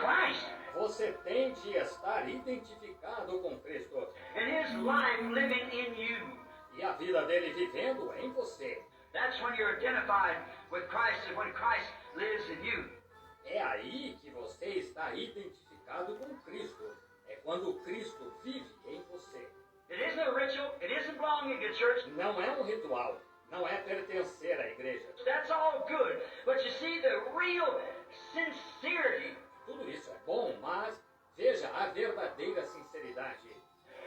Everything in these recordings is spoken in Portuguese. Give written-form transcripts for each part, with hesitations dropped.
Christ. Você tem de estar identificado com Cristo. And His life living in you. E a vida dele vivendo em você. That's when you're identified with Christ and when Christ lives in you. É aí que você está identificado com Cristo. É quando Cristo vive em você. It isn't a ritual. It isn't belonging to church. Não é um ritual. Não é pertencer à igreja. That's all good. But you see, the real sincerity. Tudo isso é bom, mas veja a verdadeira sinceridade.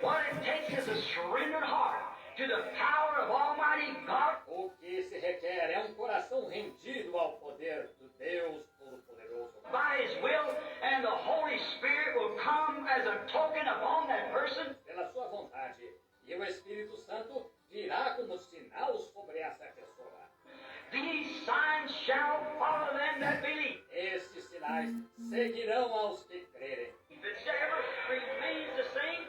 What it takes is a surrendered heart to the power of Almighty God. O que se requer é um coração rendido ao poder do Deus Todo-Poderoso. By His will, and the Holy Spirit will come as a token upon that person. Pela sua vontade. E o Espírito Santo virá como sinal sobre essa pessoa. These signs shall follow them that believe. Estes sinais seguirão aos que crerem. If it ever remains the same,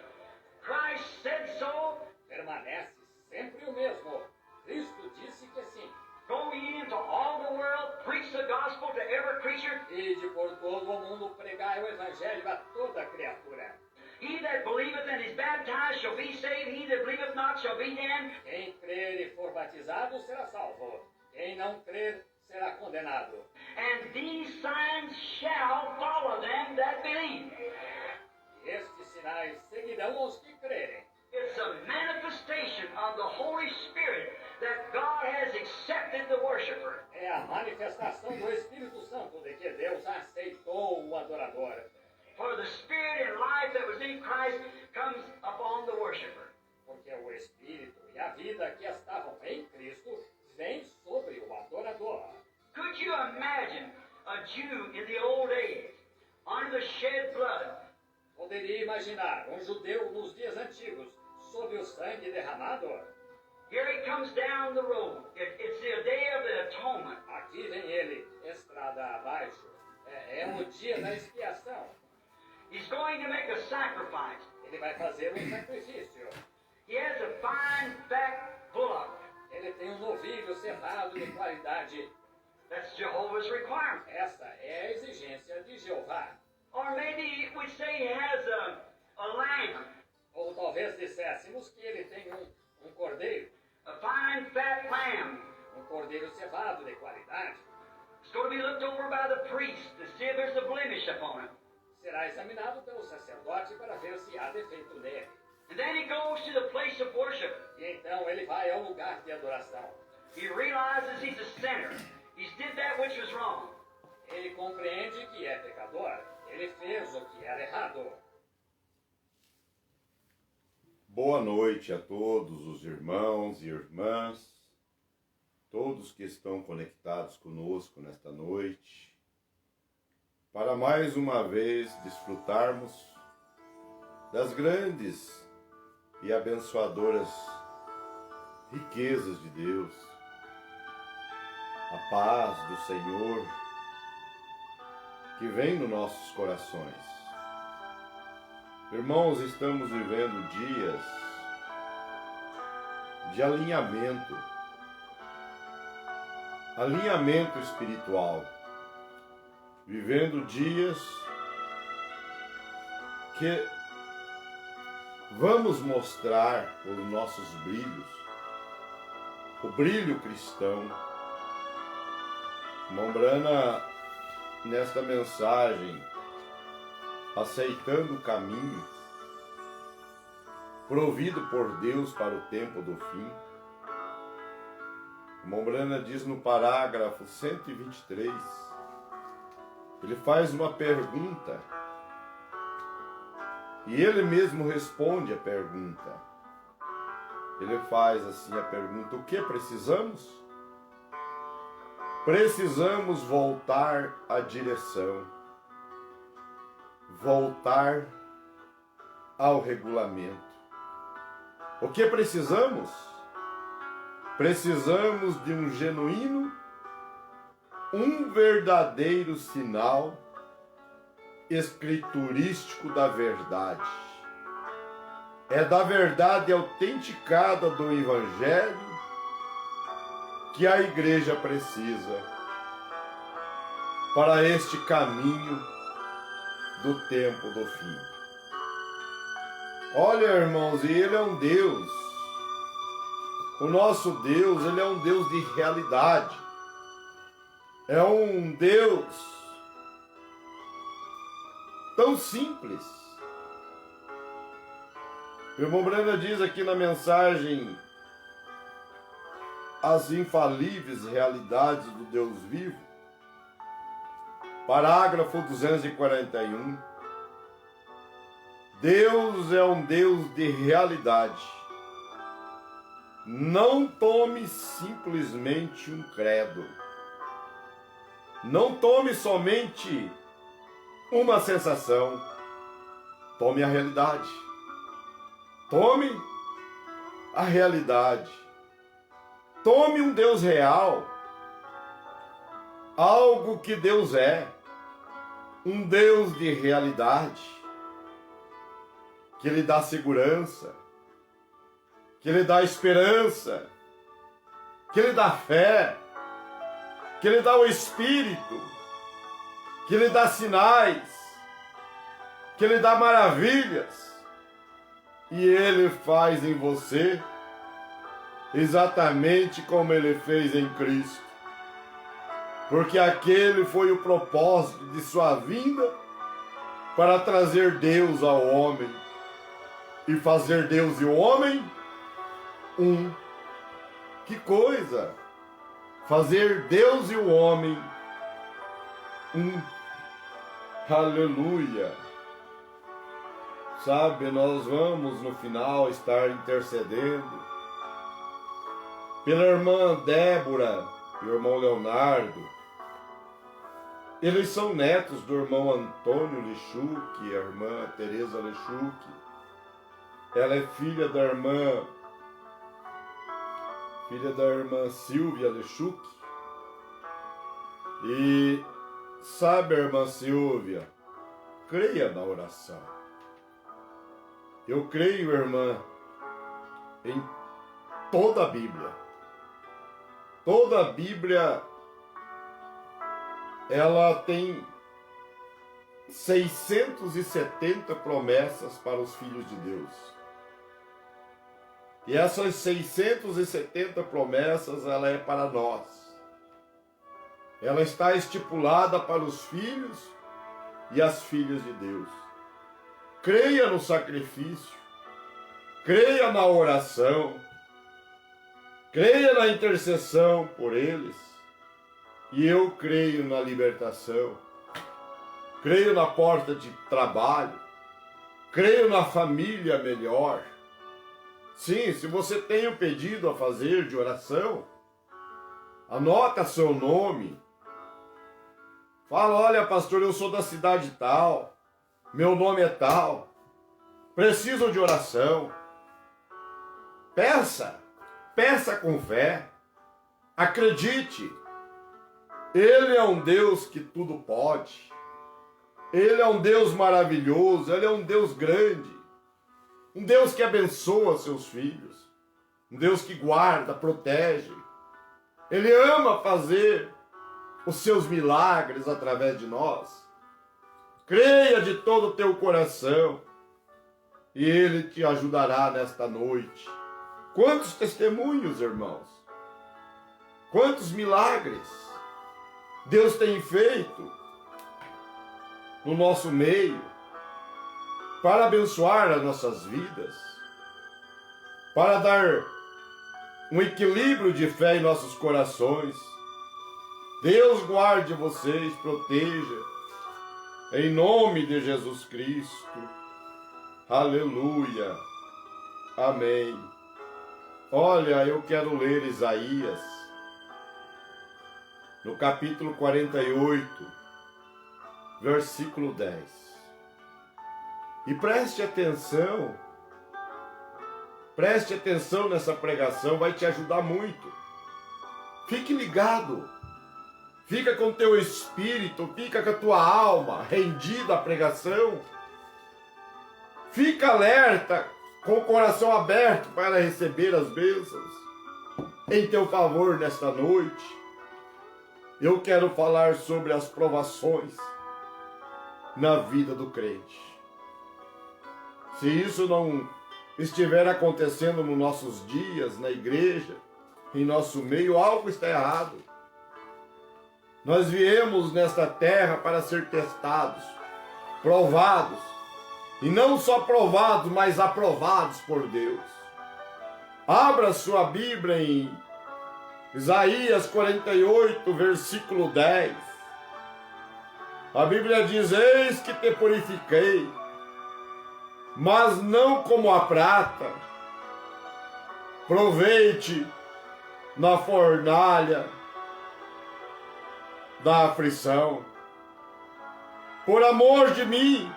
Christ said so. Permanece sempre o mesmo. Cristo disse que sim. Go ye into all the world, preach the gospel to every creature. Ide por todo o mundo pregai o evangelho a toda criatura. He that believeth and is baptized shall be saved. He that believeth not shall be damned. Quem crer e for batizado será salvo. Quem não crer será condenado. And these signs shall follow them that believe. E estes sinais seguirão aos que crerem. It's a manifestation of the Holy Spirit that God has accepted the worshiper. É a manifestação do Espírito Santo de que Deus aceitou o adorador. For the Spirit and life that was in Christ comes upon the worshiper. Porque o Espírito e a vida que estavam em Cristo vêm sobre o adorador. Could you imagine a Jew in the old days, under the shed blood? Poderia imaginar um judeu nos dias antigos, sob o sangue derramado? Here he comes down the road. It's the day of the atonement. Aqui vem ele, estrada abaixo. É o dia da expiação. He's going to make a sacrifice. Ele vai fazer um sacrifício. He has a fine, fat bullock. Ele tem um novilho cerrado de qualidade. That's Jehovah's requirement. Essa é a exigência de Jeová. Or maybe we say he has a lamb. Ou talvez disséssemos que ele tem um cordeiro. A fine, fat lamb. Um cordeiro cerrado de qualidade. It's going to be looked over by the priest to see if there's a blemish upon it. Será examinado pelo sacerdote para ver se há defeito nele. And then he goes to the place of worship. E então ele vai ao lugar de adoração. He realizes he's a sinner. He's did that which was wrong. Ele compreende que é pecador. Ele fez o que era errado. Boa noite a todos os irmãos e irmãs, todos que estão conectados conosco nesta noite, para mais uma vez desfrutarmos das grandes e abençoadoras riquezas de Deus, a paz do Senhor que vem nos nossos corações. Irmãos, estamos vivendo dias de alinhamento espiritual, vivendo dias que vamos mostrar os nossos brilhos, o brilho cristão. Mombrana, nesta mensagem, aceitando o caminho provido por Deus para o tempo do fim. Mombrana diz no parágrafo 123, ele faz uma pergunta e ele mesmo responde a pergunta. Ele faz assim a pergunta: o que precisamos? Precisamos voltar à direção, voltar ao regulamento. O que precisamos? Precisamos de um genuíno, um verdadeiro sinal escriturístico da verdade. É da verdade autenticada do Evangelho que a igreja precisa para este caminho do tempo do fim. Olha, irmãos, e Ele é um Deus. O nosso Deus, Ele é um Deus de realidade. É um Deus tão simples. O irmão Brenda diz aqui na mensagem as infalíveis realidades do Deus vivo. Parágrafo 241. Deus é um Deus de realidade. Não tome simplesmente um credo. Não tome somente uma sensação. Tome a realidade. Tome a realidade. Tome um Deus real. Algo que Deus é. Um Deus de realidade. Que Ele dá segurança. Que Ele dá esperança. Que Ele dá fé. Que Ele dá o Espírito. Que Ele dá sinais. Que Ele dá maravilhas. E Ele faz em você exatamente como Ele fez em Cristo. Porque aquele foi o propósito de sua vinda para trazer Deus ao homem e fazer Deus e o homem um. Que coisa! Fazer Deus e o homem um. Aleluia! Sabe, nós vamos no final estar intercedendo pela irmã Débora e o irmão Leonardo. Eles são netos do irmão Antônio Lechuc e a irmã Teresa Lechuc. Ela é filha da irmã Silvia Lechuc. E sabe, irmã Silvia, creia na oração. Eu creio, irmã, em toda a Bíblia. Toda a Bíblia, ela tem 670 promessas para os filhos de Deus. E essas 670 promessas, ela é para nós. Ela está estipulada para os filhos e as filhas de Deus. Creia no sacrifício, creia na oração, creia na intercessão por eles. E eu creio na libertação, creio na porta de trabalho, creio na família melhor. Sim, se você tem um pedido a fazer de oração, anota seu nome. Fala, olha, pastor, eu sou da cidade tal, meu nome é tal, preciso de oração. Peça com fé, acredite. Ele é um Deus que tudo pode. Ele é um Deus maravilhoso, Ele é um Deus grande. Um Deus que abençoa seus filhos. Um Deus que guarda, protege. Ele ama fazer os seus milagres através de nós. Creia de todo o teu coração e Ele te ajudará nesta noite. Quantos testemunhos, irmãos? Quantos milagres Deus tem feito no nosso meio para abençoar as nossas vidas, para dar um equilíbrio de fé em nossos corações. Deus guarde vocês, proteja, em nome de Jesus Cristo. Aleluia. Amém. Olha, eu quero ler Isaías, no capítulo 48, versículo 10. E preste atenção nessa pregação, vai te ajudar muito. Fique ligado, fica com teu espírito, fica com a tua alma rendida à pregação. Fica alerta, com o coração aberto para receber as bênçãos em teu favor nesta noite. Eu quero falar sobre as provações na vida do crente. Se isso não estiver acontecendo nos nossos dias, na igreja, em nosso meio, algo está errado. Nós viemos nesta terra para ser testados, provados, e não só provados, mas aprovados por Deus. Abra sua Bíblia em Isaías 48, versículo 10. A Bíblia diz: eis que te purifiquei, mas não como a prata. Provei-te na fornalha da aflição. Por amor de mim,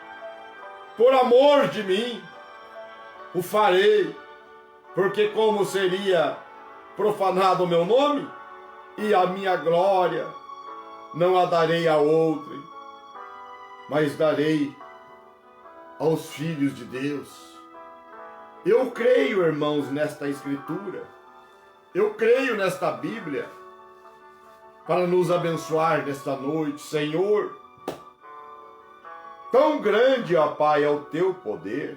o farei, porque como seria profanado o meu nome, e a minha glória não a darei a outro, mas darei aos filhos de Deus. Eu creio, irmãos, nesta Escritura. Eu creio nesta Bíblia para nos abençoar nesta noite. Senhor, tão grande, ó Pai, é o teu poder,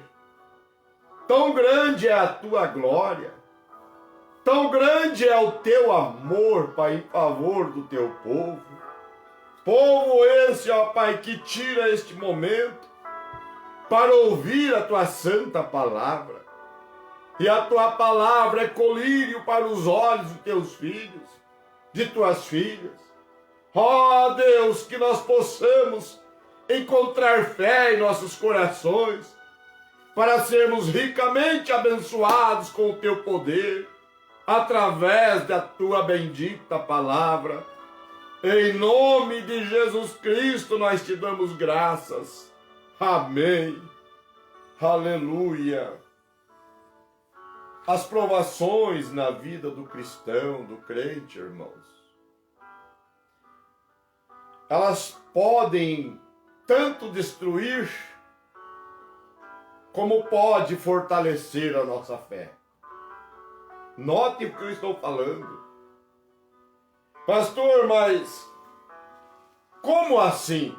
tão grande é a tua glória, tão grande é o teu amor, Pai, em favor do teu povo. Povo esse, ó Pai, que tira este momento para ouvir a tua santa palavra. E a tua palavra é colírio para os olhos de teus filhos, de tuas filhas. Ó Deus, que nós possamos encontrar fé em nossos corações, para sermos ricamente abençoados com o teu poder, através da tua bendita palavra. Em nome de Jesus Cristo nós te damos graças. Amém. Aleluia. As provações na vida do cristão, do crente, irmãos, elas podem tanto destruir, como pode fortalecer a nossa fé. Note o que eu estou falando. Pastor, mas como assim?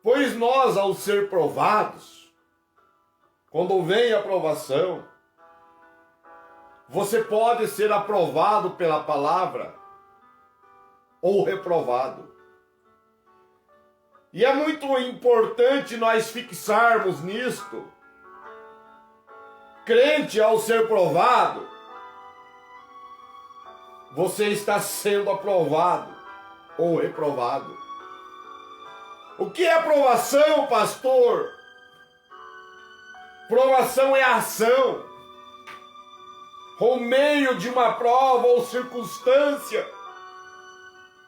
Pois nós, ao ser provados, quando vem a provação, você pode ser aprovado pela palavra ou reprovado. E é muito importante nós fixarmos nisto. Crente, ao ser provado, você está sendo aprovado ou reprovado. O que é provação, pastor? Provação é ação, ou meio de uma prova ou circunstância,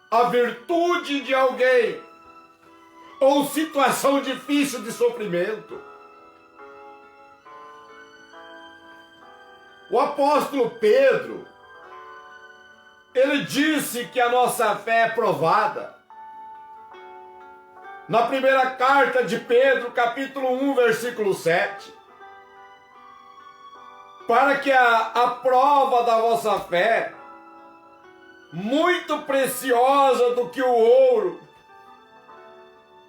a virtude de alguém, ou situação difícil de sofrimento. O apóstolo Pedro, ele disse que a nossa fé é provada. Na primeira carta de Pedro, capítulo 1, versículo 7. Para que a prova da vossa fé, muito preciosa do que o ouro,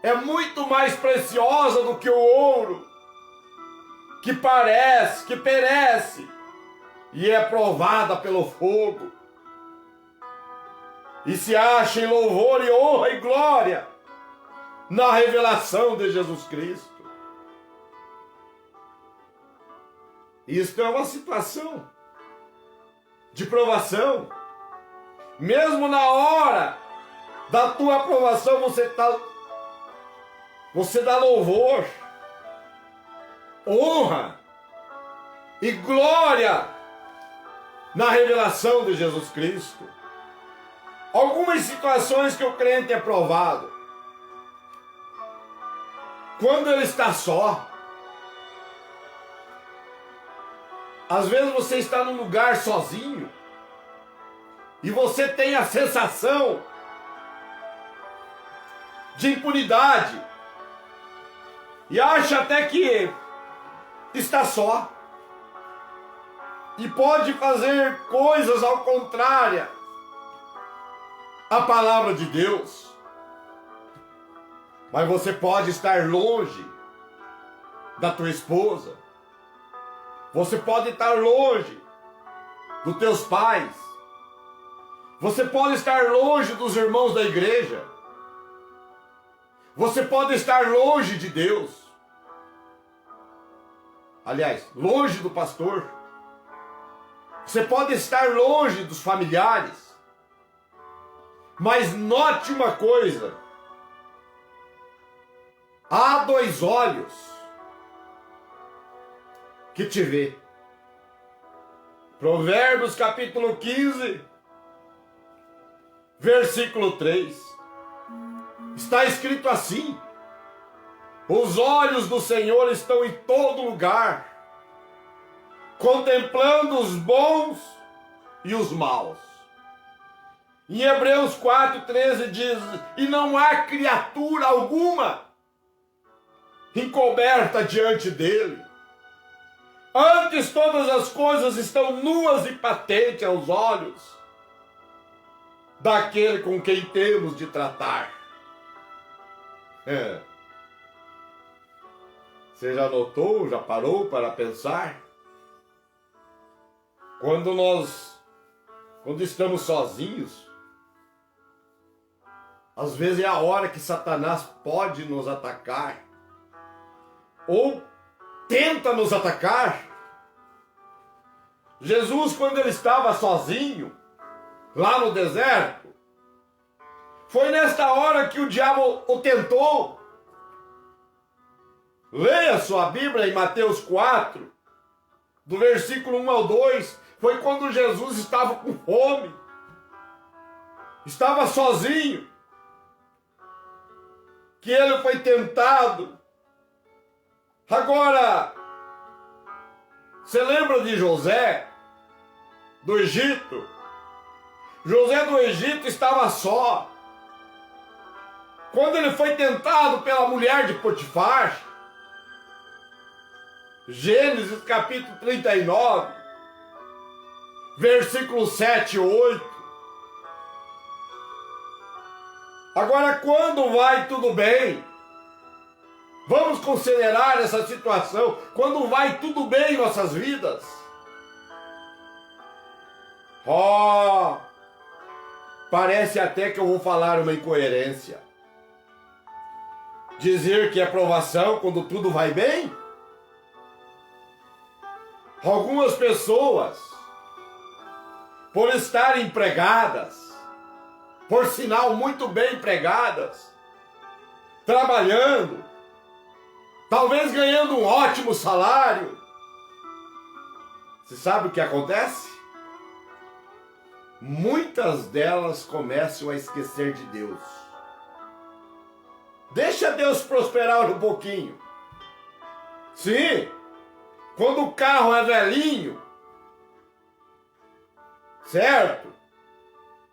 é muito mais preciosa do que o ouro, que perece, e é provada pelo fogo, e se acha em louvor e honra e glória na revelação de Jesus Cristo. Isto é uma situação de provação. Mesmo na hora da tua aprovação, você dá louvor, honra e glória na revelação de Jesus Cristo. Algumas situações que o crente é provado. Quando ele está só. Às vezes você está num lugar sozinho e você tem a sensação de impunidade e acha até que está só e pode fazer coisas ao contrário à palavra de Deus. Mas você pode estar longe da tua esposa. Você pode estar longe dos teus pais. Você pode estar longe dos irmãos da igreja. Você pode estar longe de Deus. Aliás, longe do pastor. Você pode estar longe dos familiares. Mas note uma coisa. Há dois olhos que te vê. Provérbios capítulo 15, versículo 3. Está escrito assim: os olhos do Senhor estão em todo lugar, contemplando os bons e os maus. Em Hebreus 4,13 diz: e não há criatura alguma encoberta diante dele. Antes todas as coisas estão nuas e patentes aos olhos daquele com quem temos de tratar. Você já notou, já parou para pensar? Quando estamos sozinhos, às vezes é a hora que Satanás pode nos atacar, ou tenta nos atacar. Jesus, quando ele estava sozinho, lá no deserto, foi nesta hora que o diabo o tentou. Leia sua Bíblia em Mateus 4, do versículo 1 ao 2. Foi quando Jesus estava com fome, estava sozinho, que ele foi tentado. Agora, você lembra de José, do Egito? José do Egito estava só. Quando ele foi tentado pela mulher de Potifar, Gênesis capítulo 39, versículos 7 e 8. Agora, quando vai tudo bem, vamos considerar essa situação, quando vai tudo bem em nossas vidas. Parece até que eu vou falar uma incoerência. Dizer que é provação quando tudo vai bem? Algumas pessoas, por estarem empregadas, por sinal muito bem empregadas, trabalhando, talvez ganhando um ótimo salário, você sabe o que acontece? Muitas delas começam a esquecer de Deus. Deixa Deus prosperar um pouquinho. Sim, quando o carro é velhinho, certo?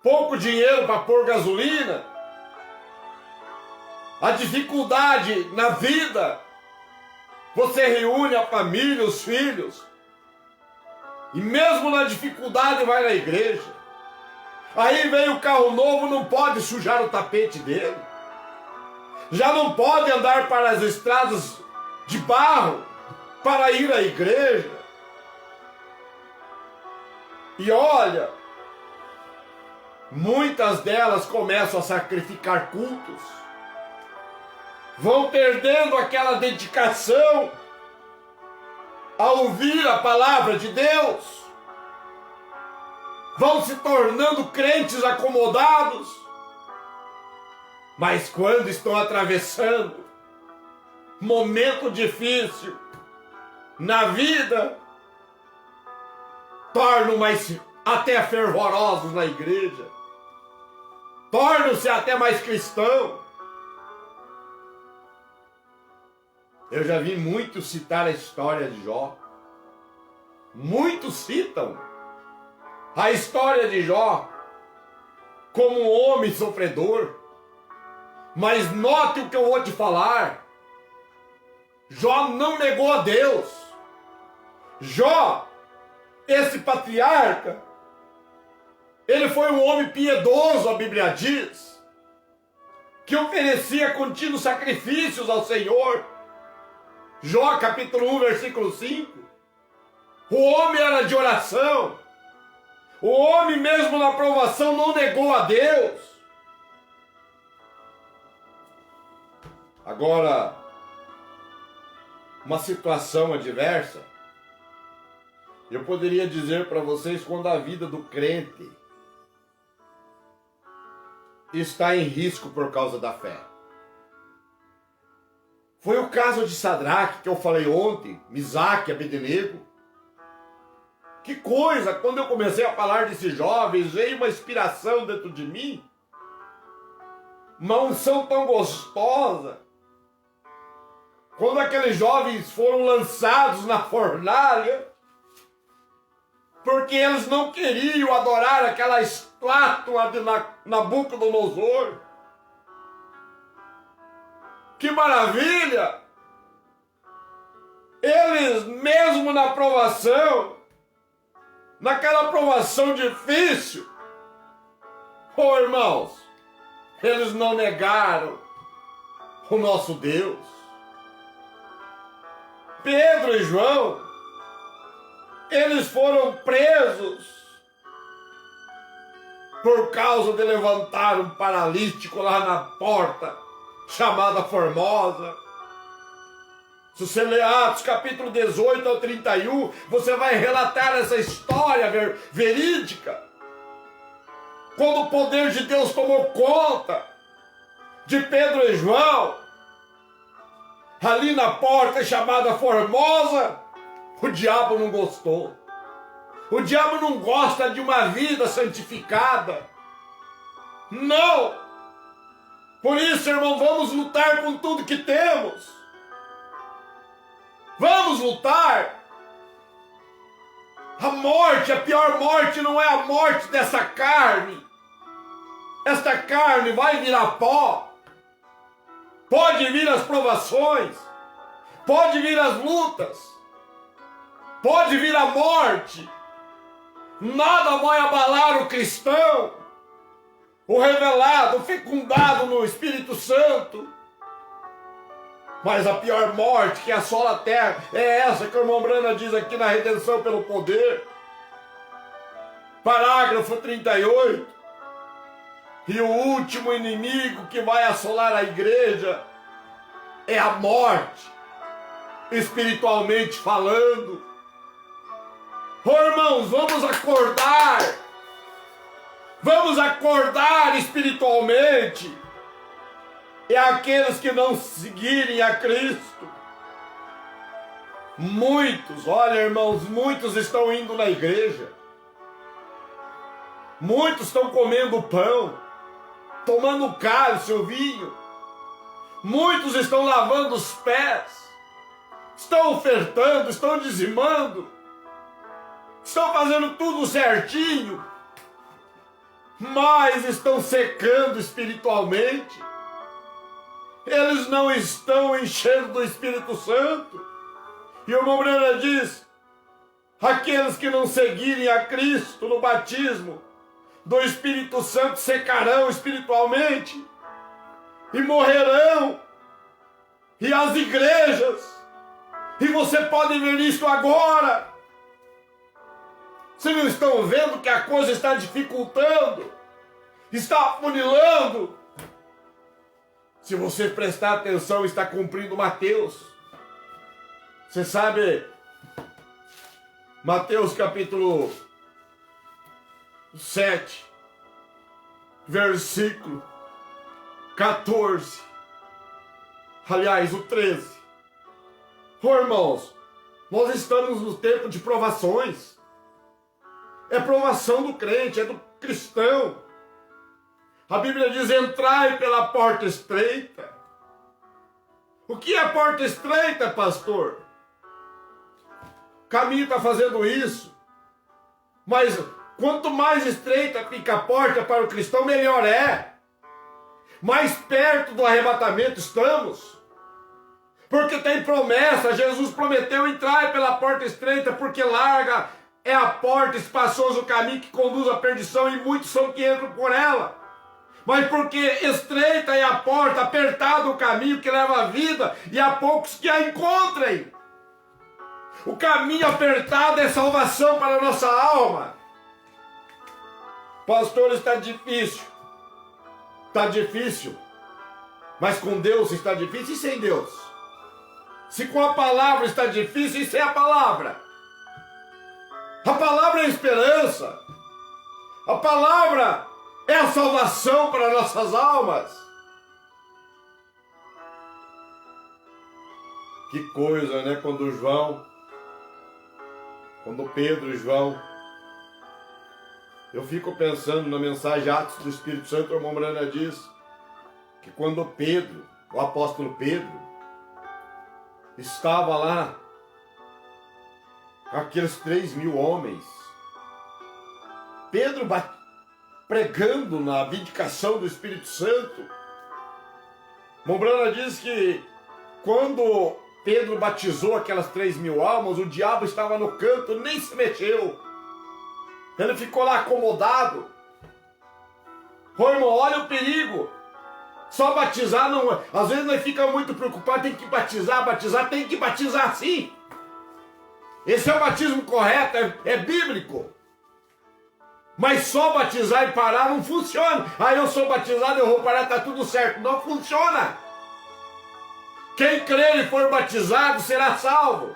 Pouco dinheiro para pôr gasolina, a dificuldade na vida, você reúne a família, os filhos, e mesmo na dificuldade vai na igreja. Aí vem o carro novo, não pode sujar o tapete dele, já não pode andar para as estradas de barro para ir à igreja. E olha, muitas delas começam a sacrificar cultos, vão perdendo aquela dedicação a ouvir a palavra de Deus, vão se tornando crentes acomodados, mas quando estão atravessando momento difícil na vida, tornam mais até fervorosos na igreja, tornam-se até mais cristãos. Eu já vi muitos citar a história de Jó. Muitos citam a história de Jó como um homem sofredor. Mas note o que eu vou te falar. Jó não negou a Deus. Jó, esse patriarca, ele foi um homem piedoso, a Bíblia diz. que oferecia contínuos sacrifícios ao Senhor. Jó capítulo 1, versículo 5. O homem era de oração. O homem mesmo na provação não negou a Deus. Agora, uma situação adversa, eu poderia dizer para vocês quando a vida do crente está em risco por causa da fé. Foi o caso de Sadraque, que eu falei ontem, Misaque, Abednego. Que coisa, quando eu comecei a falar desses jovens, veio uma inspiração dentro de mim, uma unção tão gostosa. Quando aqueles jovens foram lançados na fornalha, porque eles não queriam adorar aquela estátua de Nabucodonosor. Que maravilha! Eles mesmo na provação, naquela provação difícil, oh irmãos, eles não negaram o nosso Deus. Pedro e João, eles foram presos por causa de levantar um paralítico lá na porta, chamada Formosa. Se você ler Atos capítulo 18 ao 31, você vai relatar essa história verídica. Quando o poder de Deus tomou conta de Pedro e João, ali na porta chamada Formosa, o diabo não gostou. O diabo não gosta de uma vida santificada. Não! Por isso, irmão, vamos lutar com tudo que temos. Vamos lutar. A morte, a pior morte não é a morte dessa carne. Esta carne vai virar pó. Pode vir as provações. Pode vir as lutas. Pode vir a morte. Nada vai abalar o cristão, o revelado, o fecundado no Espírito Santo. Mas a pior morte que assola a terra é essa que o irmão Brana diz aqui na Redenção pelo Poder. Parágrafo 38. E o último inimigo que vai assolar a igreja é a morte, espiritualmente falando. Oh, irmãos, vamos acordar. Vamos acordar espiritualmente. E aqueles que não seguirem a Cristo. Muitos, olha, irmãos, muitos estão indo na igreja. Muitos estão comendo pão, tomando cálice, o vinho. Muitos estão lavando os pés. Estão ofertando, estão dizimando. Estão fazendo tudo certinho, mas estão secando espiritualmente. Eles não estão enchendo do Espírito Santo. E o irmão Brana diz, aqueles que não seguirem a Cristo no batismo do Espírito Santo secarão espiritualmente e morrerão. E as igrejas, e você pode ver isso agora. Vocês não estão vendo que a coisa está dificultando? Está afunilando? Se você prestar atenção, está cumprindo Mateus. Você sabe, Mateus capítulo 7, versículo 14. Aliás, o 13. Oh, irmãos, nós estamos no tempo de provações. É provação do crente, é do cristão. A Bíblia diz, entrai pela porta estreita. O que é a porta estreita, pastor? O caminho está fazendo isso. Mas quanto mais estreita fica a porta para o cristão, melhor é. Mais perto do arrebatamento estamos. Porque tem promessa, Jesus prometeu, entrai pela porta estreita, porque larga é a porta, espaçoso o caminho que conduz à perdição, e muitos são que entram por ela. mas porque estreita é a porta, apertado o caminho que leva à vida, e há poucos que a encontrem. O caminho apertado é salvação para a nossa alma. Pastor, está difícil. Está difícil. Mas com Deus está difícil e sem Deus. Se com a palavra está difícil e sem a palavra. A palavra é a esperança. A palavra é a salvação para nossas almas. Que coisa, né? Quando Pedro e João, eu fico pensando na mensagem Atos do Espírito Santo, o irmão Brana diz que quando Pedro, o apóstolo Pedro, estava lá com aqueles 3.000 homens, Pedro pregando na vindicação do Espírito Santo, Mombrana diz que quando Pedro batizou aquelas 3.000 almas, o diabo estava no canto, nem se mexeu. Ele ficou lá acomodado. Ô irmão, olha o perigo. Só batizar não... Às vezes nós ficamos muito preocupados, tem que batizar, tem que batizar sim. Esse é o batismo correto, é bíblico. Mas só batizar e parar não funciona. Ah, eu sou batizado, eu vou parar, tá tudo certo. Não funciona. Quem crer e for batizado será salvo.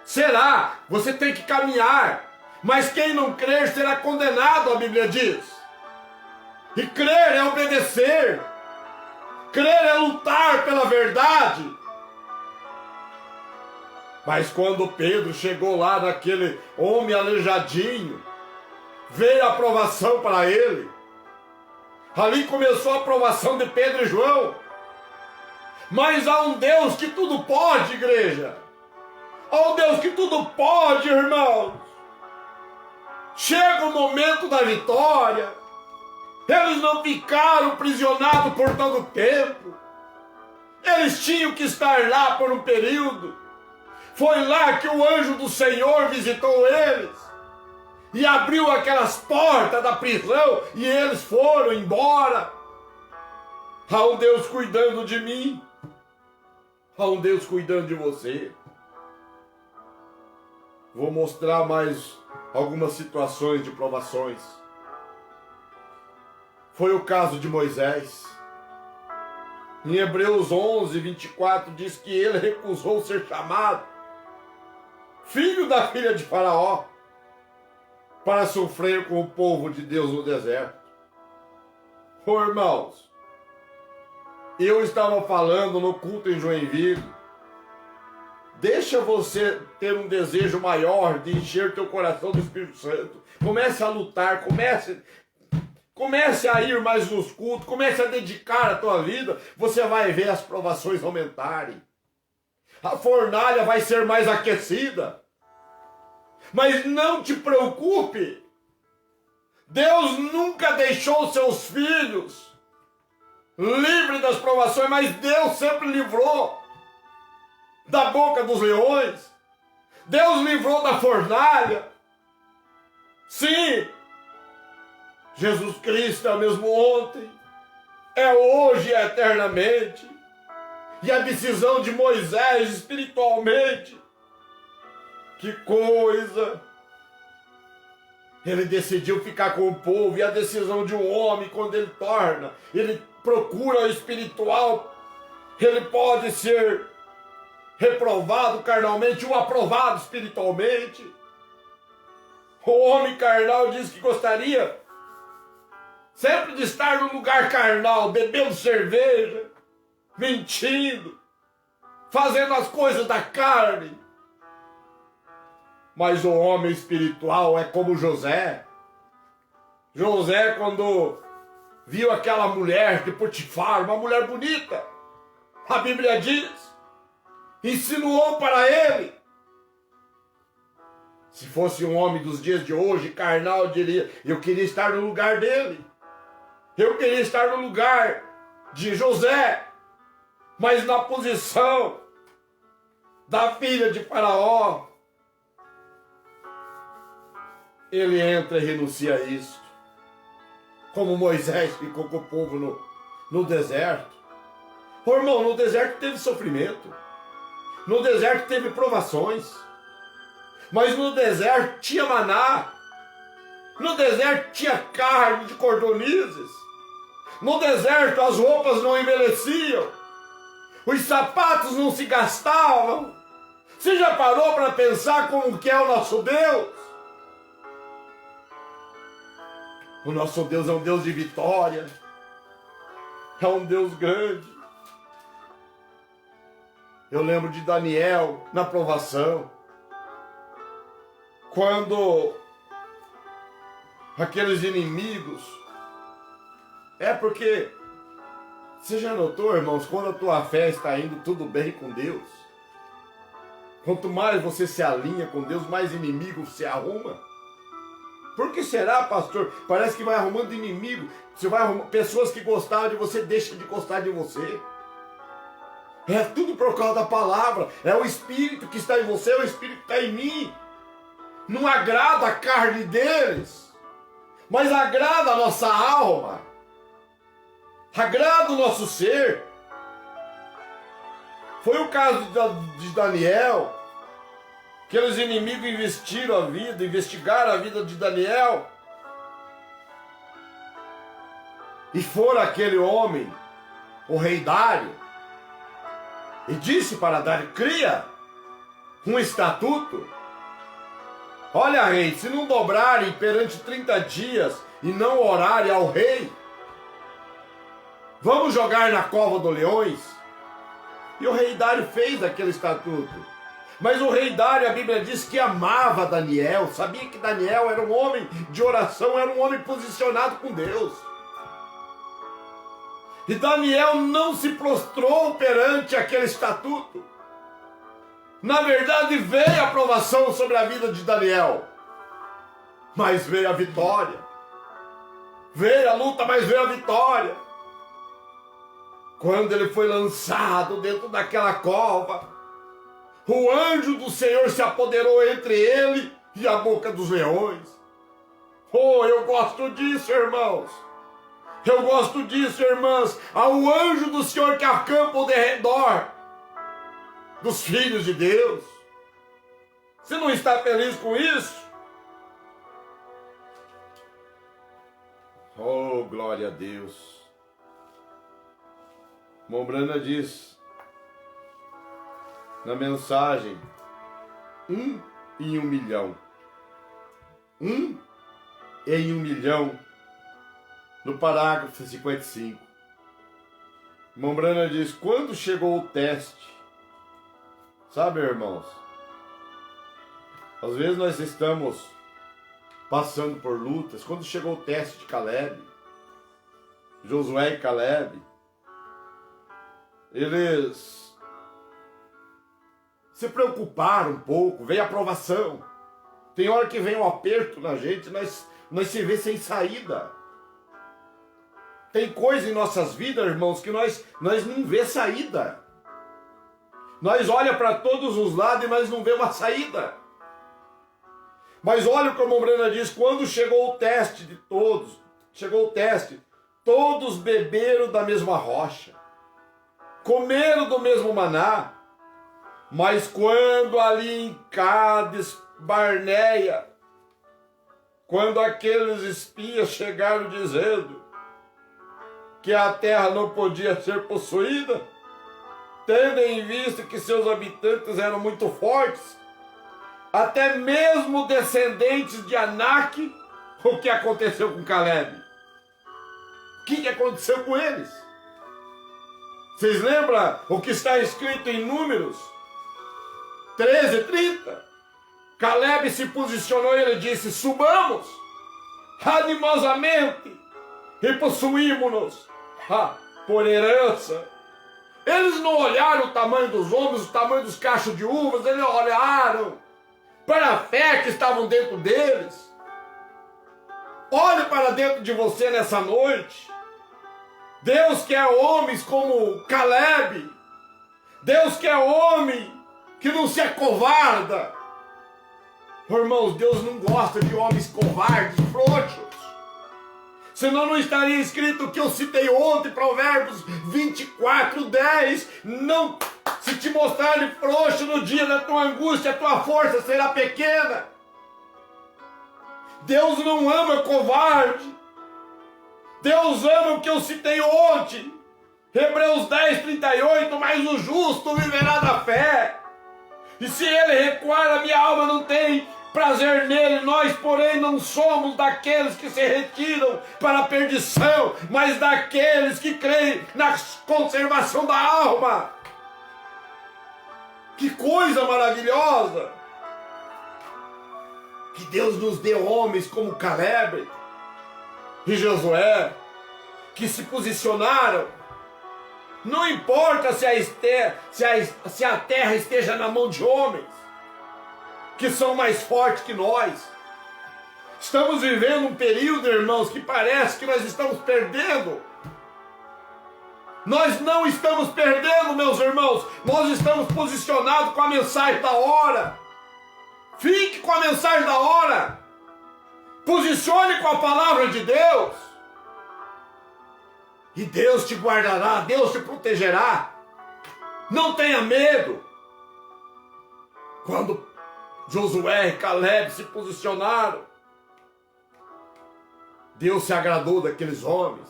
Será. Você tem que caminhar. Mas quem não crer será condenado, a Bíblia diz. E crer é obedecer. Crer é lutar pela verdade. Mas quando Pedro chegou lá naquele homem aleijadinho, veio a aprovação para ele. Ali começou a aprovação de Pedro e João. Mas há um Deus que tudo pode, igreja. Há um Deus que tudo pode, irmãos. Chega o momento da vitória. Eles não ficaram prisionados por todo o tempo. Eles tinham que estar lá por um período. Foi lá que o anjo do Senhor visitou eles e abriu aquelas portas da prisão e eles foram embora. Há um Deus cuidando de mim. Há um Deus cuidando de você. Vou mostrar mais algumas situações de provações. Foi o caso de Moisés. Em Hebreus 11, 24 diz que ele recusou ser chamado filho da filha de Faraó para sofrer com o povo de Deus no deserto. Ô irmãos, eu estava falando no culto em Joinville. Deixa você ter um desejo maior de encher teu coração do Espírito Santo. Comece a lutar, comece a ir mais nos cultos, comece a dedicar a tua vida. Você vai ver as provações aumentarem. A fornalha vai ser mais aquecida. Mas não te preocupe. Deus nunca deixou seus filhos livre das provações, mas Deus sempre livrou da boca dos leões. Deus livrou da fornalha. Sim, Jesus Cristo é o mesmo ontem, é hoje e eternamente. E a decisão de Moisés espiritualmente, que coisa! Ele decidiu ficar com o povo, e a decisão de um homem, quando ele procura o espiritual, ele pode ser reprovado carnalmente ou aprovado espiritualmente. O homem carnal diz que gostaria sempre de estar num lugar carnal, bebendo cerveja, mentindo, fazendo as coisas da carne. Mas o homem espiritual é como José. José, quando viu aquela mulher de Potifar, uma mulher bonita, a Bíblia diz, insinuou para ele. Se fosse um homem dos dias de hoje, carnal, diria, eu queria estar no lugar dele. Eu queria estar no lugar de José, mas na posição da filha de Faraó. Ele entra e renuncia a isso. como Moisés ficou com o povo no deserto. Ô, irmão, no deserto teve sofrimento, no deserto teve provações, mas no deserto tinha maná, no deserto tinha carne de cordonizes, no deserto as roupas não envelheciam, os sapatos não se gastavam. Você já parou para pensar como que é o nosso Deus? O nosso Deus é um Deus de vitória, é um Deus grande. Eu lembro de Daniel na provação, quando aqueles inimigos, porque você já notou, irmãos, quando a tua fé está indo tudo bem com Deus, quanto mais você se alinha com Deus, mais inimigo você arruma. Por que será, pastor? Parece que vai arrumando inimigo. Você vai arrumando pessoas que gostavam de você, deixam de gostar de você. É tudo por causa da palavra. É o Espírito que está em você, é o Espírito que está em mim. Não agrada a carne deles, mas agrada a nossa alma, agrada o nosso ser. Foi o caso de Daniel. Aqueles inimigos investigaram a vida de Daniel. E foram aquele homem, o rei Dário, e disse para Dário: cria um estatuto. Olha, rei, se não dobrarem perante 30 dias e não orarem ao rei, vamos jogar na cova dos leões. E o rei Dário fez aquele estatuto. Mas o rei Dário, a Bíblia diz que amava Daniel, sabia que Daniel era um homem de oração, era um homem posicionado com Deus. E Daniel não se prostrou perante aquele estatuto. Na verdade, veio a provação sobre a vida de Daniel, mas veio a vitória. Veio a luta, mas veio a vitória. Quando ele foi lançado dentro daquela cova, o anjo do Senhor se apoderou entre ele e a boca dos leões. Oh, eu gosto disso, irmãos. Eu gosto disso, irmãs. Há o anjo do Senhor que acampa ao derredor dos filhos de Deus. Você não está feliz com isso? Oh, glória a Deus. Mombrana diz na mensagem: 1 em 1 milhão. 1 em 1 milhão. No parágrafo 55. Mombrana diz: quando chegou o teste, sabe, irmãos, às vezes nós estamos passando por lutas. Quando chegou o teste de Caleb, Josué e Caleb, eles se preocuparam um pouco, veio a provação. Tem hora que vem um aperto na gente, nós se vê sem saída. Tem coisa em nossas vidas, irmãos, que nós não vê saída. Nós olha para todos os lados e nós não vê uma saída. Mas olha como o Brena diz: quando chegou o teste de todos, todos beberam da mesma rocha, comeram do mesmo maná. Mas quando ali em Cádiz Barneia, quando aqueles espias chegaram dizendo que a terra não podia ser possuída, tendo em vista que seus habitantes eram muito fortes, até mesmo descendentes de Anak, o que aconteceu com Caleb? O que aconteceu com eles? Vocês lembram o que está escrito em Números 13:30? Caleb se posicionou e ele disse: subamos animosamente e possuímos-nos por herança. Eles não olharam o tamanho dos homens, o tamanho dos cachos de uvas, eles olharam para a fé que estavam dentro deles. Olhe para dentro de você nessa noite. Deus quer homens como Caleb. Deus quer homem que não se acovarda. Irmãos, Deus não gosta de homens covardes, frouxos. Senão não estaria escrito o que eu citei ontem, Provérbios 24:10. Não, se te mostrarem frouxo no dia da tua angústia, a tua força será pequena. Deus não ama covarde. Deus ama o que eu citei ontem. Hebreus 10:38, mas o justo viverá da fé. E se ele recuar, a minha alma não tem prazer nele. Nós, porém, não somos daqueles que se retiram para a perdição, mas daqueles que creem na conservação da alma. Que coisa maravilhosa! Que Deus nos deu homens como Caleb e Josué, que se posicionaram. Não importa se a terra esteja na mão de homens, que são mais fortes que nós. Estamos vivendo um período, irmãos, que parece que nós estamos perdendo. Nós não estamos perdendo, meus irmãos. Nós estamos posicionados com a mensagem da hora. Fique com a mensagem da hora. Posicione com a palavra de Deus. E Deus te guardará, Deus te protegerá. Não tenha medo. Quando Josué e Caleb se posicionaram, Deus se agradou daqueles homens.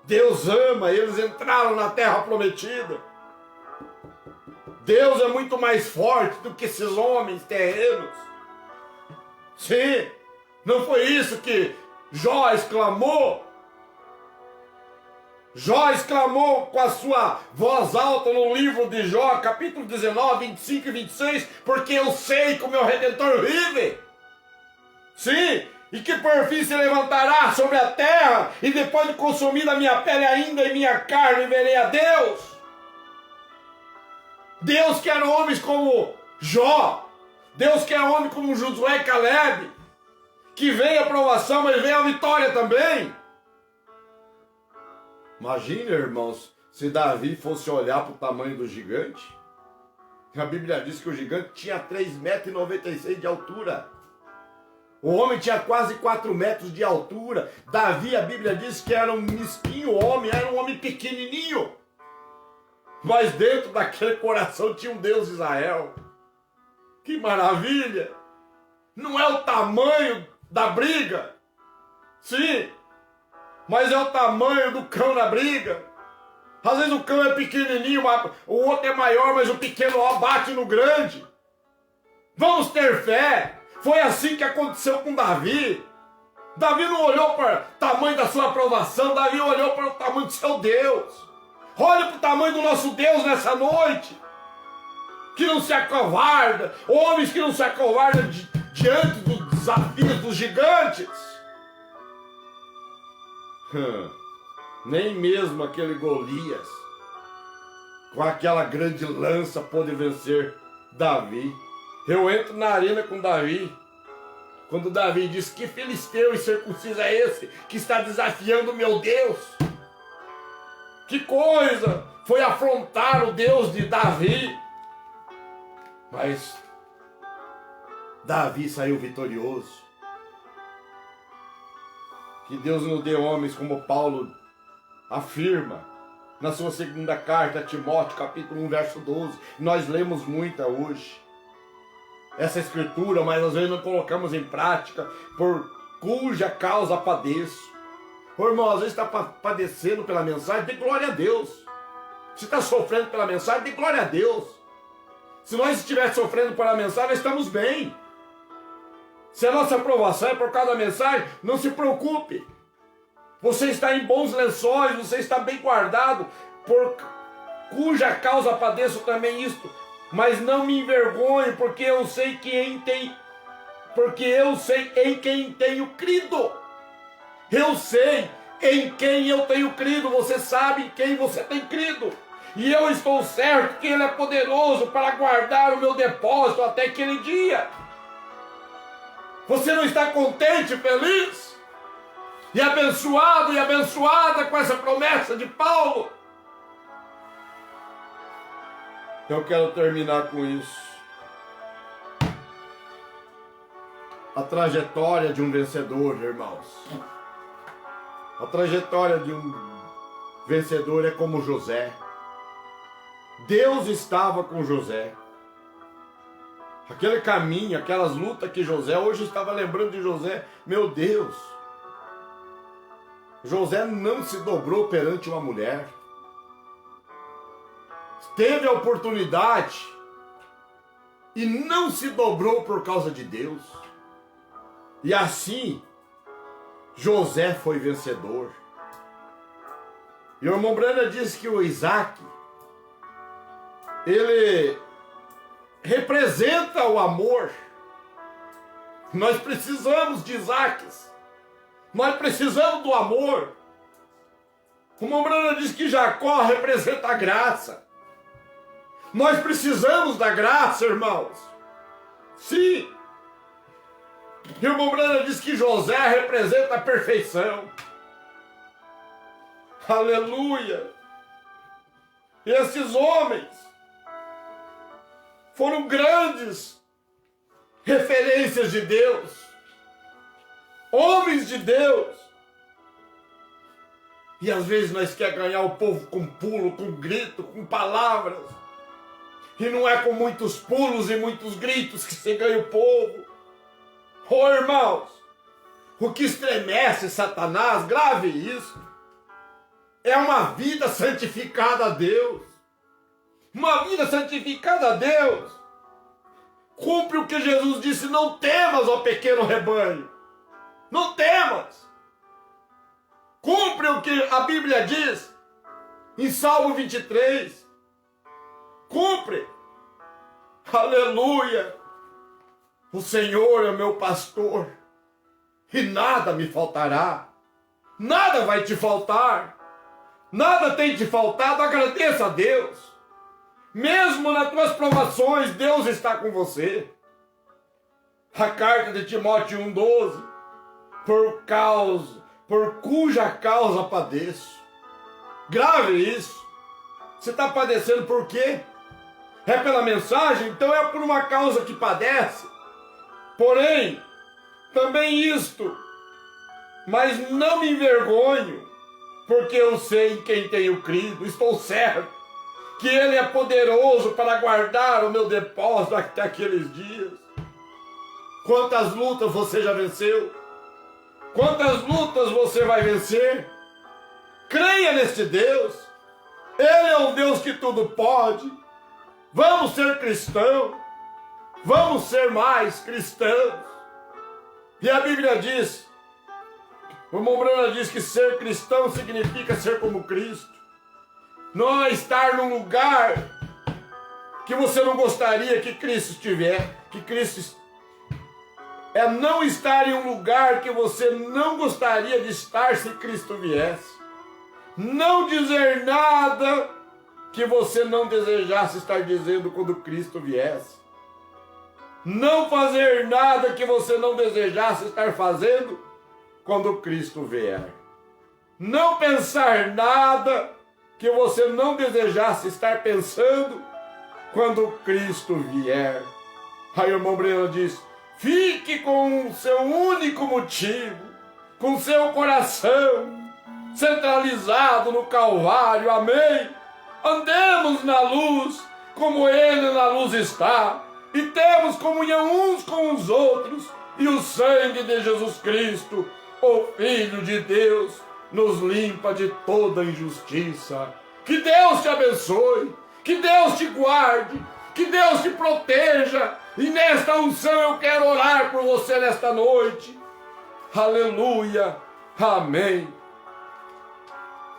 Deus ama, eles entraram na terra prometida. Deus é muito mais forte do que esses homens terrenos. Sim, não foi isso que Jó exclamou? Jó exclamou com a sua voz alta no livro de Jó, capítulo 19, 25 e 26, porque eu sei que o meu Redentor vive. Sim, e que por fim se levantará sobre a terra, e depois de consumir a minha pele ainda e minha carne, verei a Deus. Deus quer homens como Jó. Deus quer homens como Josué e Caleb, que vem a provação, mas vem a vitória também. Imagina, irmãos, se Davi fosse olhar para o tamanho do gigante. A Bíblia diz que o gigante tinha 3,96 metros de altura. O homem tinha quase 4 metros de altura. Davi, a Bíblia diz que era um mesquinho homem, era um homem pequenininho. Mas dentro daquele coração tinha um Deus de Israel. Que maravilha! Não é o tamanho da briga. Sim. Mas é o tamanho do cão na briga. Às vezes o cão é pequenininho, o outro é maior, mas o pequeno bate no grande. Vamos ter fé. Foi assim que aconteceu com Davi. Davi não olhou para o tamanho da sua aprovação, Davi olhou para o tamanho do seu Deus. Olhe para o tamanho do nosso Deus nessa noite. Que não se acovarda, homens que não se acovardam diante dos desafios dos gigantes. Nem mesmo aquele Golias, com aquela grande lança, pôde vencer Davi. Eu entro na arena com Davi, quando Davi diz: que filisteu incircunciso é esse que está desafiando o meu Deus? Que coisa! Foi afrontar o Deus de Davi. Mas Davi saiu vitorioso. Que Deus nos dê homens como Paulo afirma na sua segunda carta a Timóteo, capítulo 1, verso 12. Nós lemos muita hoje essa escritura, mas às vezes não colocamos em prática, por cuja causa padeço. Ô irmão, às vezes está padecendo pela mensagem, dê glória a Deus. Se está sofrendo pela mensagem, dê glória a Deus. Se nós estivermos sofrendo pela mensagem, nós estamos bem. Se a nossa aprovação é por causa da mensagem, não se preocupe. Você está em bons lençóis, você está bem guardado, por cuja causa padeço também isto. Mas não me envergonho, porque eu sei em quem tenho crido. Eu sei em quem eu tenho crido. Você sabe em quem você tem crido. E eu estou certo que Ele é poderoso para guardar o meu depósito até aquele dia. Você não está contente, feliz? E abençoado e abençoada com essa promessa de Paulo? Eu quero terminar com isso. A trajetória de um vencedor, irmãos. A trajetória de um vencedor é como José. Deus estava com José. Aquele caminho, aquelas lutas que José, hoje eu estava lembrando de José, meu Deus. José não se dobrou perante uma mulher. Teve a oportunidade e não se dobrou por causa de Deus. E assim, José foi vencedor. E o irmão Brana diz que o Isaac, ele representa o amor. Nós precisamos de Isaques. Nós precisamos do amor. O irmão Brana diz que Jacó representa a graça. Nós precisamos da graça, irmãos. Sim. E o irmão Brana diz que José representa a perfeição. Aleluia. E esses homens foram grandes referências de Deus. Homens de Deus. E às vezes nós queremos ganhar o povo com pulo, com grito, com palavras. E não é com muitos pulos e muitos gritos que se ganha o povo. Oh, irmãos, o que estremece Satanás, grave isso, é uma vida santificada a Deus. Uma vida santificada a Deus. Cumpre o que Jesus disse, não temas, ó pequeno rebanho. Não temas. Cumpre o que a Bíblia diz em Salmo 23. Cumpre. Aleluia. O Senhor é meu pastor e nada me faltará. Nada vai te faltar. Nada tem te faltado. Agradeça a Deus. Mesmo nas tuas provações, Deus está com você. A carta de Timóteo 1,12. Por cuja causa padeço. Grave isso. Você está padecendo por quê? É pela mensagem? Então é por uma causa que padece. Porém, também isto, mas não me envergonho, porque eu sei em quem tenho crido, estou certo, que Ele é poderoso para guardar o meu depósito até aqueles dias. Quantas lutas você já venceu? Quantas lutas você vai vencer? Creia neste Deus. Ele é um Deus que tudo pode. Vamos ser cristãos. Vamos ser mais cristãos. E a Bíblia diz, o irmão Brana diz que ser cristão significa ser como Cristo. Não é estar num lugar que você não gostaria que Cristo estiver, é não estar em um lugar que você não gostaria de estar se Cristo viesse. Não dizer nada que você não desejasse estar dizendo quando Cristo viesse. Não fazer nada que você não desejasse estar fazendo quando Cristo vier. Não pensar nada que você não desejasse estar pensando quando Cristo vier. Aí o irmão Breno diz, fique com o seu único motivo, com o seu coração centralizado no Calvário, amém? Andemos na luz, como Ele na luz está, e temos comunhão uns com os outros, e o sangue de Jesus Cristo, o Filho de Deus, nos limpa de toda injustiça. Que Deus te abençoe, que Deus te guarde, que Deus te proteja, e nesta unção eu quero orar por você nesta noite. Aleluia, amém.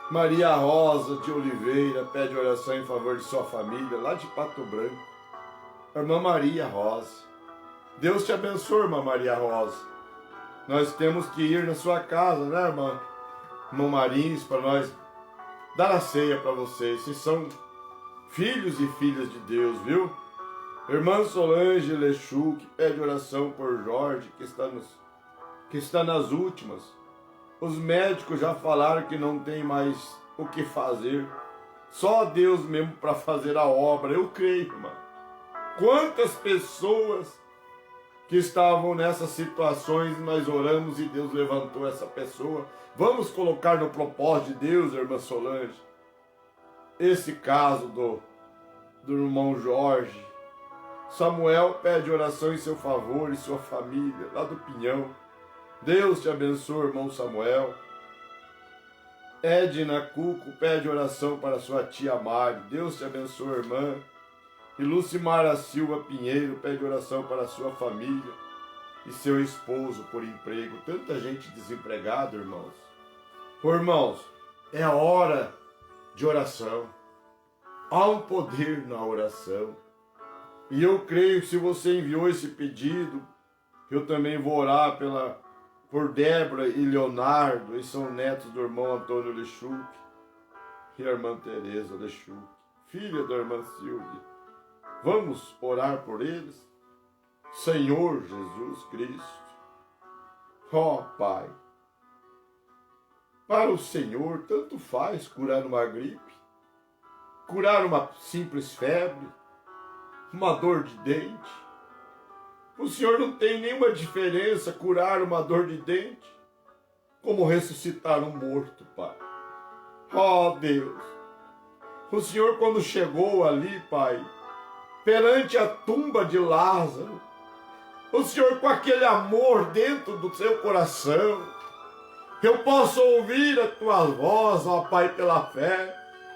Maria Rosa de Oliveira pede oração em favor de sua família, lá de Pato Branco. Irmã Maria Rosa. Deus te abençoe, irmã Maria Rosa. Nós temos que ir na sua casa, né, irmã? Irmão Marins, para nós dar a ceia para vocês. Vocês são filhos e filhas de Deus, viu? Irmã Solange Lechu, que pede oração por Jorge, que está nas últimas. Os médicos já falaram que não tem mais o que fazer. Só Deus mesmo para fazer a obra. Eu creio, irmã. Quantas pessoas que estavam nessas situações e nós oramos e Deus levantou essa pessoa. Vamos colocar no propósito de Deus, irmã Solange, esse caso do irmão Jorge. Samuel pede oração em seu favor e sua família, lá do Pinhão. Deus te abençoe, irmão Samuel. Edna Cuco pede oração para sua tia Mari. Deus te abençoe, irmã. E Lucimara Silva Pinheiro pede oração para sua família e seu esposo por emprego. Tanta gente desempregada, irmãos. Irmãos, é hora de oração. Há um poder na oração. E eu creio que se você enviou esse pedido, eu também vou orar por Débora e Leonardo, eles são netos do irmão Antônio Lechuc e a irmã Tereza Lechuc, filha da irmã Silvia. Vamos orar por eles? Senhor Jesus Cristo, ó Pai, para o Senhor tanto faz curar uma gripe, curar uma simples febre, uma dor de dente. O Senhor não tem nenhuma diferença curar uma dor de dente, como ressuscitar um morto, Pai. Ó Deus, o Senhor quando chegou ali, Pai, perante a tumba de Lázaro, o Senhor com aquele amor dentro do seu coração, eu posso ouvir a tua voz, ó Pai, pela fé.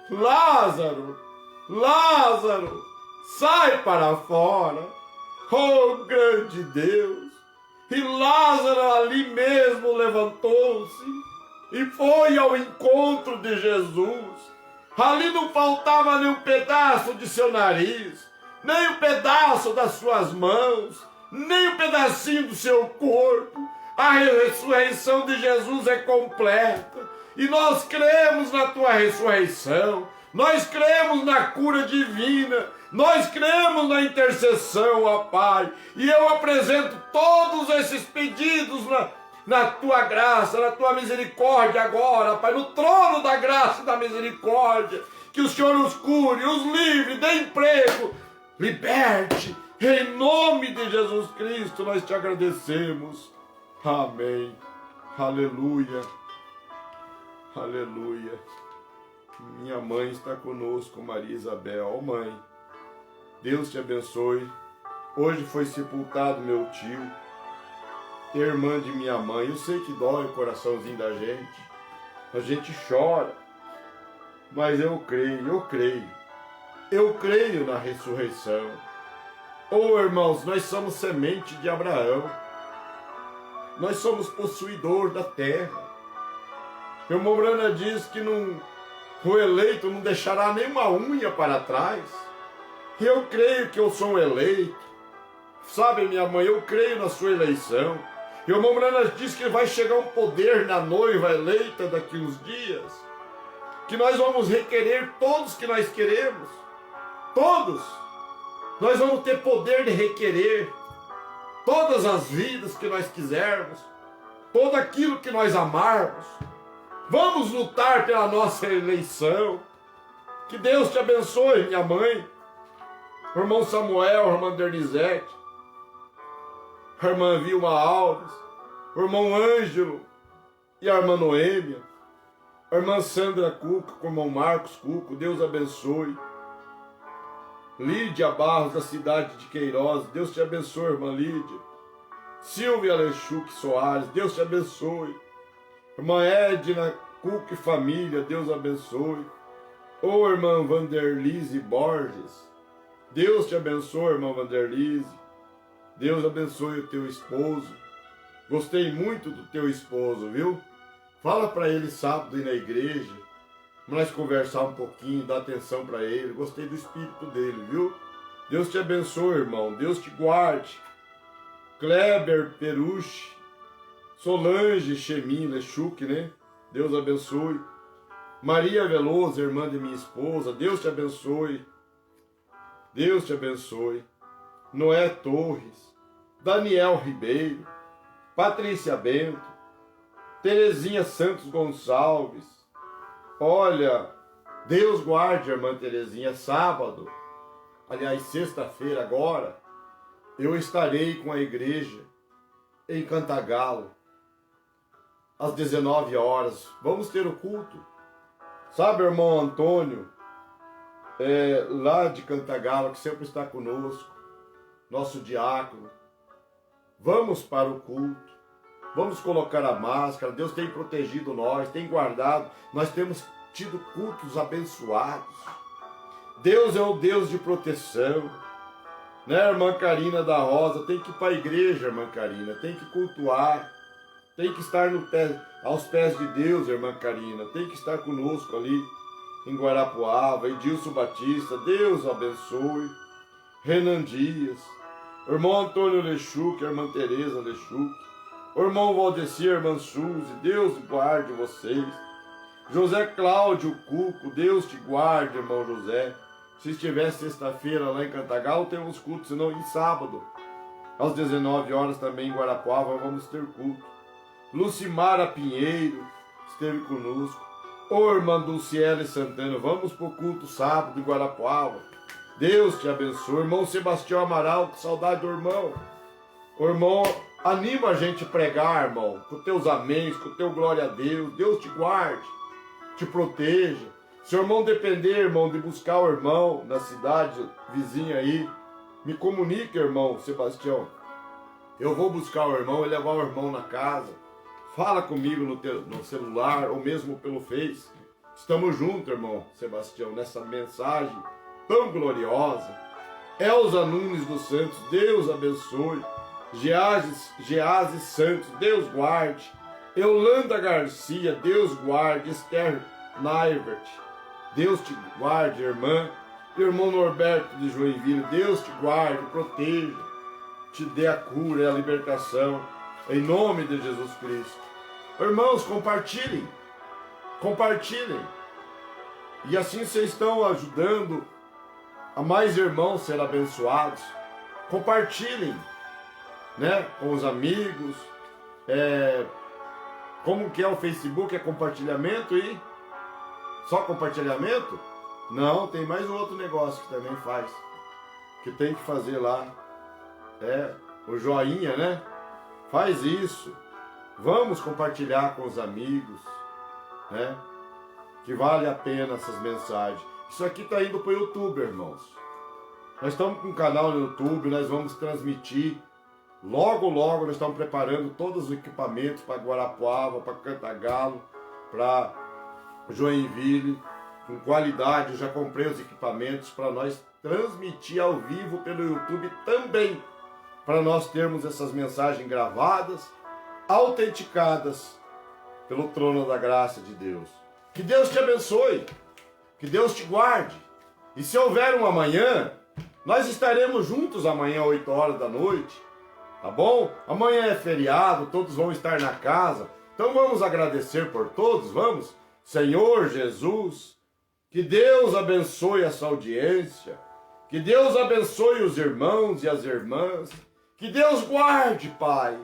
Lázaro, Lázaro, sai para fora. Oh, grande Deus! E Lázaro ali mesmo levantou-se e foi ao encontro de Jesus. Ali não faltava nem um pedaço de seu nariz, nem um pedaço das suas mãos, nem um pedacinho do seu corpo. A ressurreição de Jesus é completa e nós cremos na tua ressurreição. Nós cremos na cura divina, nós cremos na intercessão, ó Pai, e eu apresento todos esses pedidos na tua graça, na tua misericórdia agora, Pai, no trono da graça e da misericórdia, que o Senhor os cure, os livre, dê emprego, liberte, em nome de Jesus Cristo nós te agradecemos, amém, aleluia, aleluia. Minha mãe está conosco, Maria Isabel. Oh, mãe, Deus te abençoe. Hoje foi sepultado meu tio, irmã de minha mãe. Eu sei que dói o coraçãozinho da gente. A gente chora. Mas eu creio. Eu creio na ressurreição. Oh, irmãos, nós somos semente de Abraão. Nós somos possuidor da terra. O irmão Brana diz que o eleito não deixará nenhuma unha para trás. E eu creio que eu sou um eleito. Sabe, minha mãe, eu creio na sua eleição. E o irmão Brana diz que vai chegar um poder na noiva eleita daqui uns dias, que nós vamos requerer todos que nós queremos. Todos. Nós vamos ter poder de requerer todas as vidas que nós quisermos, tudo aquilo que nós amarmos. Vamos lutar pela nossa eleição. Que Deus te abençoe, minha mãe. O irmão Samuel, a irmã Dernizete, a irmã Vilma Alves, o irmão Ângelo e a irmã Noêmia, a irmã Sandra Cuca, com o irmão Marcos Cuca. Deus abençoe. Lídia Barros, da cidade de Queiroz. Deus te abençoe, irmã Lídia. Silvia Lechuc Soares. Deus te abençoe. Irmã Edna Cuca e família, Deus abençoe. Ô irmã Vanderlise Borges, Deus te abençoe, irmã Vanderlise. Deus abençoe o teu esposo. Gostei muito do teu esposo, viu? Fala para ele sábado ir na igreja, nós conversar um pouquinho, dar atenção para ele. Gostei do espírito dele, viu? Deus te abençoe, irmão. Deus te guarde. Kleber Peruche, Solange Chemin Lechuc, né? Deus abençoe. Maria Veloso, irmã de minha esposa. Deus te abençoe. Deus te abençoe. Noé Torres, Daniel Ribeiro, Patrícia Bento, Terezinha Santos Gonçalves. Olha, Deus guarde a irmã Terezinha. Sábado, aliás, sexta-feira agora, eu estarei com a igreja em Cantagalo, às 19 horas. Vamos ter o culto. Sabe, irmão Antônio, lá de Cantagalo, que sempre está conosco, nosso diácono. Vamos para o culto. Vamos colocar a máscara. Deus tem protegido nós, tem guardado. Nós temos tido cultos abençoados. Deus é o Deus de proteção. Né, irmã Karina da Rosa? Tem que ir para a igreja, irmã Karina. Tem que cultuar. Tem que estar aos pés de Deus, irmã Karina. Tem que estar conosco ali em Guarapuava. Edilson Batista, Deus abençoe. Renan Dias. O irmão Antônio Lechuc, a irmã Tereza Lechuc. O irmão Valdecir, a irmã Suzy. Deus guarde vocês. José Cláudio Cuco, Deus te guarde, irmão José. Se estiver sexta-feira lá em Cantagalo, temos culto, senão em sábado. Às 19 horas também em Guarapuava vamos ter culto. Lucimara Pinheiro esteve conosco. Ô irmã Dulciele Santana, vamos para o culto sábado em Guarapuava. Deus te abençoe. Irmão Sebastião Amaral, que saudade do irmão. O irmão, anima a gente a pregar, irmão, com teus améns, com teu glória a Deus. Deus te guarde, te proteja. Se o irmão depender, irmão, de buscar o irmão na cidade vizinha aí, me comunique, irmão Sebastião. Eu vou buscar o irmão e levar o irmão na casa. Fala comigo no celular ou mesmo pelo Face. Estamos juntos, irmão Sebastião, nessa mensagem tão gloriosa. Elza Nunes dos Santos, Deus abençoe. Geazi Santos, Deus guarde. Eulanda Garcia, Deus guarde. Esther Naivert, Deus te guarde, irmã. Irmão Norberto de Joinville, Deus te guarde, proteja, te dê a cura e a libertação, em nome de Jesus Cristo. Irmãos, compartilhem, e assim vocês estão ajudando a mais irmãos ser abençoados. Compartilhem, né, com os amigos. Como que é o Facebook? É compartilhamento e só compartilhamento? Não, tem mais um outro negócio que também faz, que tem que fazer lá, o joinha, né? Faz isso. Vamos compartilhar com os amigos, né? Que vale a pena essas mensagens. Isso aqui está indo para o YouTube, irmãos. Nós estamos com um canal no YouTube, nós vamos transmitir. Logo, logo, nós estamos preparando todos os equipamentos para Guarapuava, para Cantagalo, para Joinville, com qualidade. Eu já comprei os equipamentos para nós transmitir ao vivo pelo YouTube também, para nós termos essas mensagens gravadas, autenticadas pelo trono da graça de Deus. Que Deus te abençoe, que Deus te guarde. E se houver um amanhã, nós estaremos juntos amanhã, 8 horas da noite, tá bom? Amanhã é feriado, todos vão estar na casa, então vamos agradecer por todos, vamos? Senhor Jesus, que Deus abençoe essa audiência, que Deus abençoe os irmãos e as irmãs, que Deus guarde, Pai,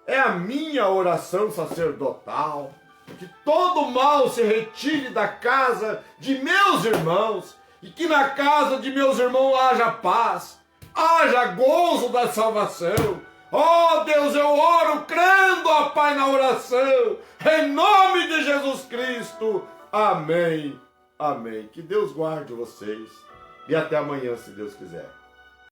é a minha oração sacerdotal, que todo mal se retire da casa de meus irmãos, e que na casa de meus irmãos haja paz, haja gozo da salvação. Oh Deus, eu oro crendo, ó Pai, na oração, em nome de Jesus Cristo. Amém, amém. Que Deus guarde vocês e até amanhã, se Deus quiser.